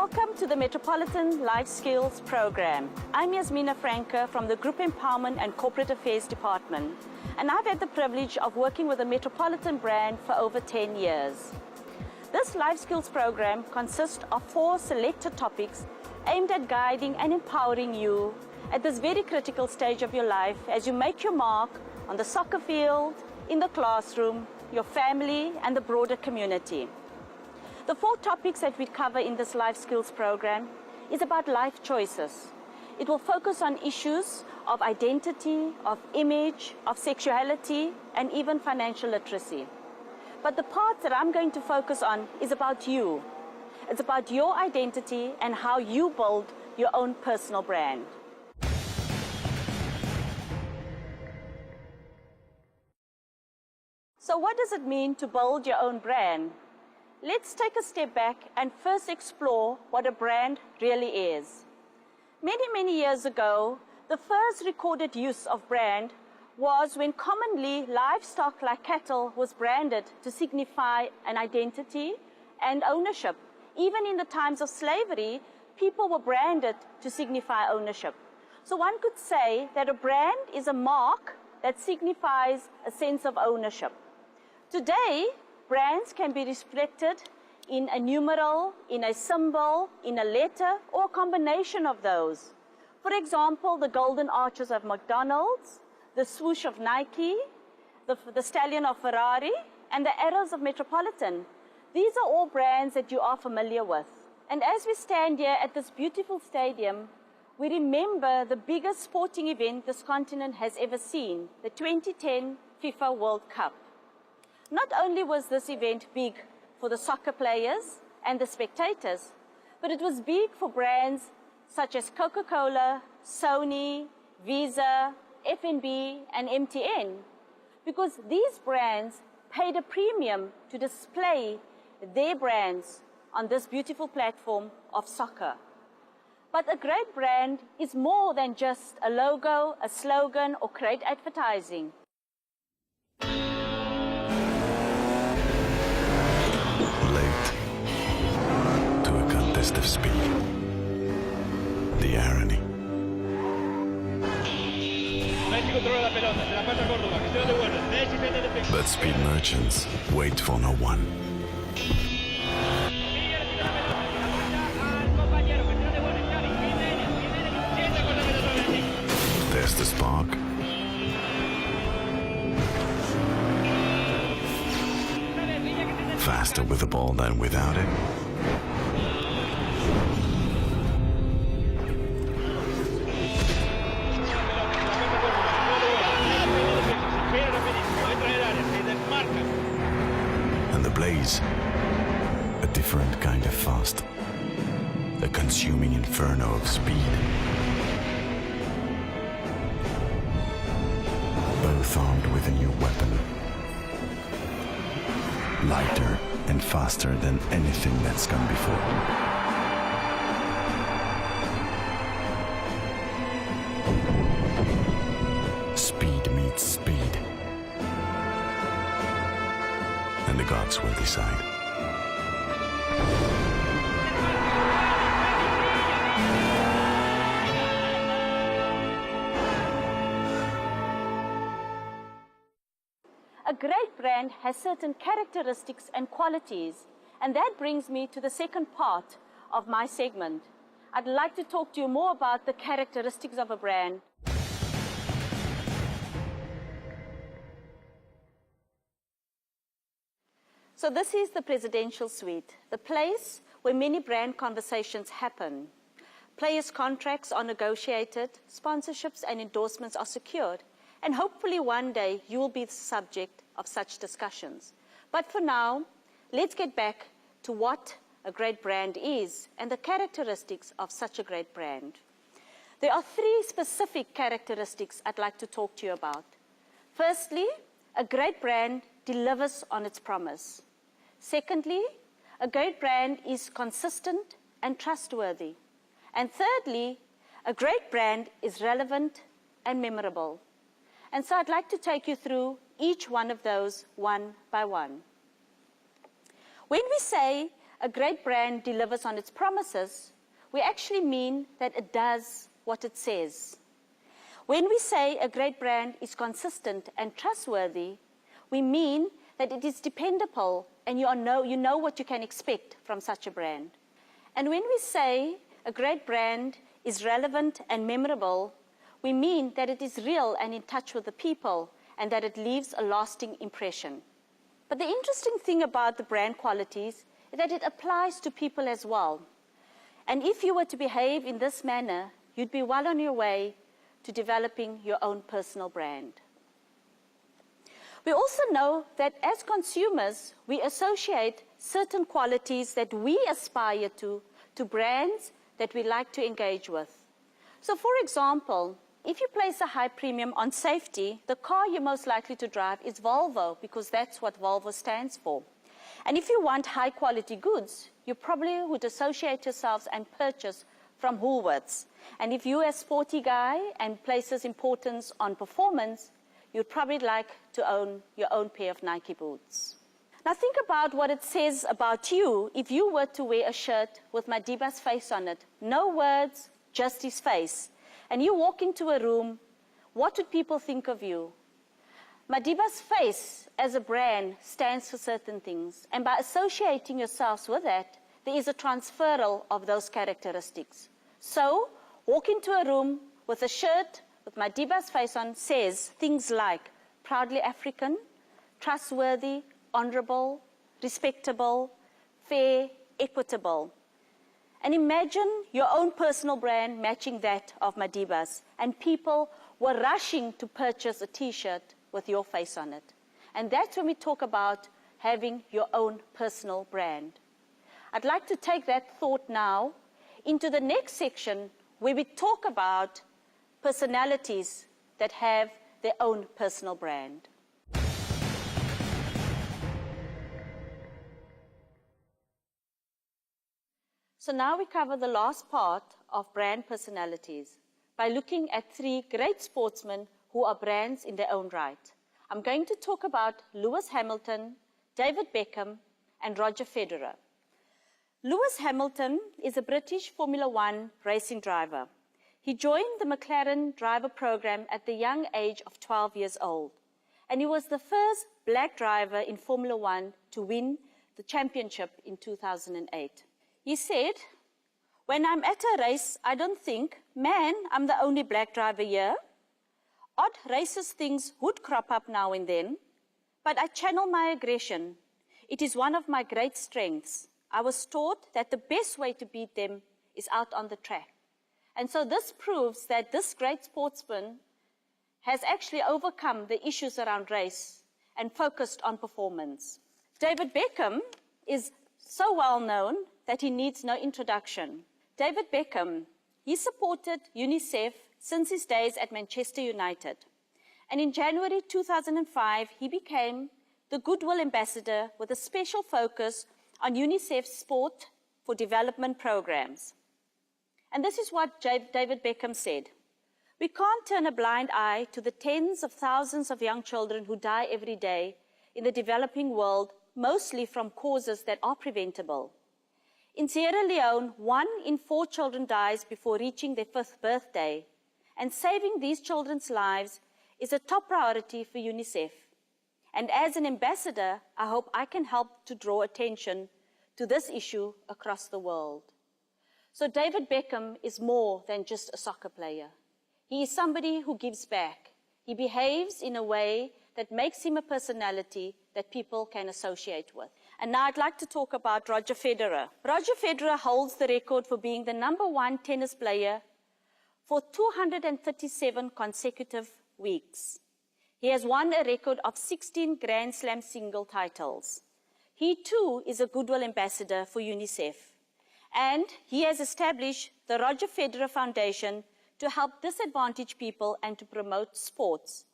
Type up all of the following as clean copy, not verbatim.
Welcome to the Metropolitan Life Skills program. I'm Yasmina Franke from the Group Empowerment and Corporate Affairs Department, and I've had the privilege of working with the Metropolitan brand for over 10 years. This Life Skills program consists of 4 selected topics aimed at guiding and empowering you at this very critical stage of your life as you make your mark on the soccer field, in the classroom, your family, and the broader community. The 4 topics that we cover in this Life Skills program is about life choices. It will focus on issues of identity, of image, of sexuality, and even financial literacy. But the part that I'm going to focus on is about you. It's about your identity and how you build your own personal brand. So what does it mean to build your own brand? Let's take a step back and first explore what a brand really is. Many years ago, the first recorded use of brand was when commonly livestock like cattle was branded to signify an identity and ownership. Even in the times of slavery, people were branded to signify ownership. So one could say that a brand is a mark that signifies a sense of ownership. Today, brands can be reflected in a numeral, in a symbol, in a letter, or a combination of those. For example, the golden arches of McDonald's, the swoosh of Nike, the stallion of Ferrari, and the arrows of Metropolitan. These are all brands that you are familiar with. And as we stand here at this beautiful stadium, we remember the biggest sporting event this continent has ever seen, the 2010 FIFA World Cup. Not only was this event big for the soccer players and the spectators, but it was big for brands such as Coca-Cola, Sony, Visa, F&B, and MTN, because these brands paid a premium to display their brands on this beautiful platform of soccer. But a great brand is more than just a logo, a slogan, or great advertising. Of speed, the irony. But speed merchants wait for no one. There's the spark. Faster with the ball than without it. Blaze, a different kind of fast, a consuming inferno of speed. Both armed with a new weapon, lighter and faster than anything that's come before. Speed meets speed. And the gods will decide. A great brand has certain characteristics and qualities, and that brings me to the second part of my segment. I'd like to talk to you more about the characteristics of a brand. So this is the presidential suite, the place where many brand conversations happen. Players' contracts are negotiated, sponsorships and endorsements are secured, and hopefully one day you will be the subject of such discussions. But for now, let's get back to what a great brand is and the characteristics of such a great brand. There are 3 specific characteristics I'd like to talk to you about. Firstly, a great brand delivers on its promise. Secondly, a great brand is consistent and trustworthy. And thirdly, a great brand is relevant and memorable. And so I'd like to take you through each one of those one by one. When we say a great brand delivers on its promises, we actually mean that it does what it says. When we say a great brand is consistent and trustworthy, we mean that it is dependable and you know what you can expect from such a brand. And when we say a great brand is relevant and memorable, we mean that it is real and in touch with the people and that it leaves a lasting impression. But the interesting thing about the brand qualities is that it applies to people as well. And if you were to behave in this manner, you'd be well on your way to developing your own personal brand. We also know that as consumers, we associate certain qualities that we aspire to brands that we like to engage with. So for example, if you place a high premium on safety, the car you're most likely to drive is Volvo, because that's what Volvo stands for. And if you want high quality goods, you probably would associate yourselves and purchase from Woolworths. And if you're a sporty guy and places importance on performance, you'd probably like to own your own pair of Nike boots. Now think about what it says about you if you were to wear a shirt with Madiba's face on it. No words, just his face. And you walk into a room, what would people think of you? Madiba's face as a brand stands for certain things. And by associating yourselves with that, there is a transferal of those characteristics. So, walk into a room with a shirt with Madiba's face on says things like proudly African, trustworthy, honorable, respectable, fair, equitable. And imagine your own personal brand matching that of Madiba's, and people were rushing to purchase a t-shirt with your face on it. And that's when we talk about having your own personal brand. I'd like to take that thought now into the next section where we talk about personalities that have their own personal brand. So now we cover the last part of brand personalities by looking at 3 great sportsmen who are brands in their own right. I'm going to talk about Lewis Hamilton, David Beckham, and Roger Federer. Lewis Hamilton is a British Formula One racing driver. He joined the McLaren driver program at the young age of 12 years old, and he was the first black driver in Formula One to win the championship in 2008. He said, "When I'm at a race, I don't think, man, I'm the only black driver here. Odd racist things would crop up now and then, but I channel my aggression. It is one of my great strengths. I was taught that the best way to beat them is out on the track." And so this proves that this great sportsman has actually overcome the issues around race and focused on performance. David Beckham is so well known that he needs no introduction. David Beckham, he supported UNICEF since his days at Manchester United. And in January 2005, he became the Goodwill Ambassador with a special focus on UNICEF's Sport for Development programs. And this is what David Beckham said: "We can't turn a blind eye to the tens of thousands of young children who die every day in the developing world, mostly from causes that are preventable. In Sierra Leone, 1 in 4 children dies before reaching their 5th birthday, and saving these children's lives is a top priority for UNICEF. And as an ambassador, I hope I can help to draw attention to this issue across the world." So David Beckham is more than just a soccer player. He is somebody who gives back. He behaves in a way that makes him a personality that people can associate with. And now I'd like to talk about Roger Federer. Roger Federer holds the record for being the #1 tennis player for 237 consecutive weeks. He has won a record of 16 Grand Slam single titles. He too is a Goodwill Ambassador for UNICEF. And he has established the Roger Federer Foundation to help disadvantaged people and to promote sports.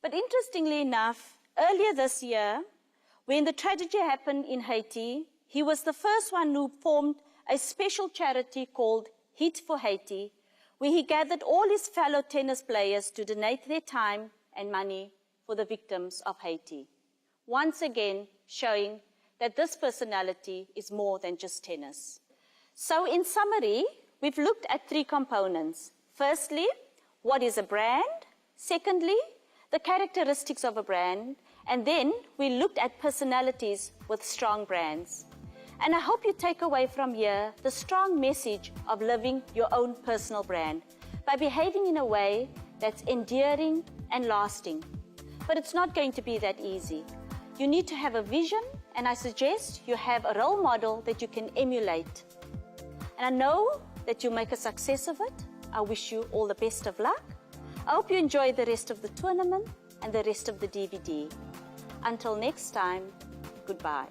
But interestingly enough, earlier this year, when the tragedy happened in Haiti, he was the first one who formed a special charity called Heat for Haiti, where he gathered all his fellow tennis players to donate their time and money for the victims of Haiti. Once again, showing that this personality is more than just tennis. So in summary, we've looked at 3 components. Firstly, what is a brand? Secondly, the characteristics of a brand. And then we looked at personalities with strong brands. And I hope you take away from here the strong message of living your own personal brand by behaving in a way that's endearing and lasting. But it's not going to be that easy. You need to have a vision, and I suggest you have a role model that you can emulate. And I know that you'll make a success of it. I wish you all the best of luck. I hope you enjoy the rest of the tournament and the rest of the DVD. Until next time, goodbye.